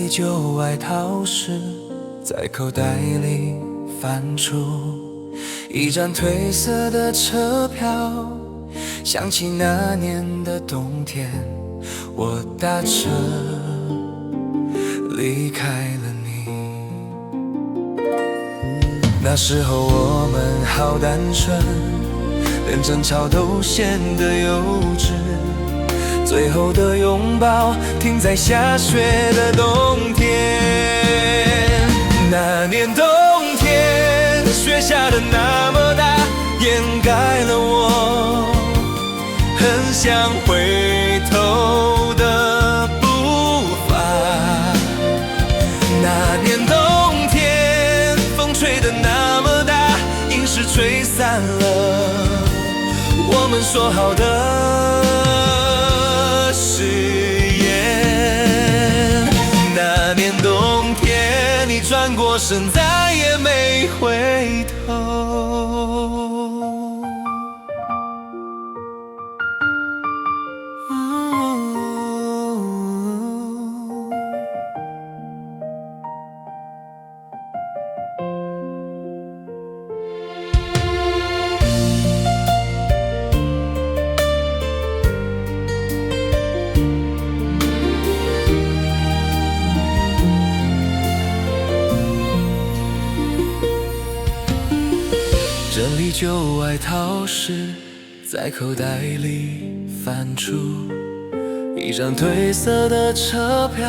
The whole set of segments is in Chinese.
里旧外套时，在口袋里翻出一张褪色的车票，想起那年的冬天，我搭车离开了你。那时候我们好单纯，连争吵都显得幼稚，最后的拥抱停在下雪的冬天。那年冬天，雪下的那么大，掩盖了我很想回头的步伐。那年冬天，风吹得那么大，硬是吹散了我们说好的誓言。那年冬天，你转过身，再也没回头。整理旧外套时，在口袋里翻出一张褪色的车票，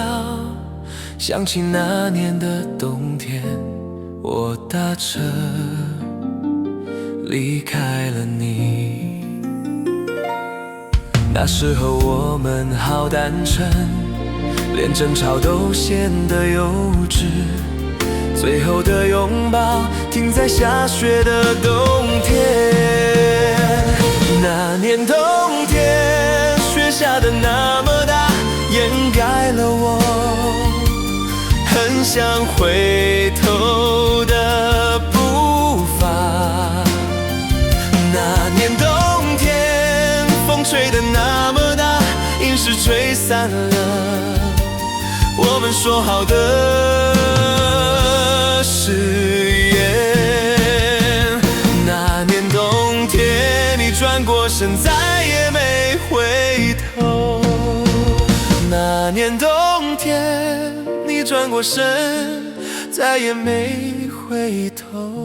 想起那年的冬天，我搭车离开了你。那时候我们好单纯，连争吵都显得幼稚，最后的拥抱停在下雪的冬天。那年冬天，雪下的那么大，掩盖了我很想回头的步伐。那年冬天，风吹得那么大，硬是吹散了我们说好的誓言。那年冬天，你转过身，再也没回头。那年冬天，你转过身，再也没回头。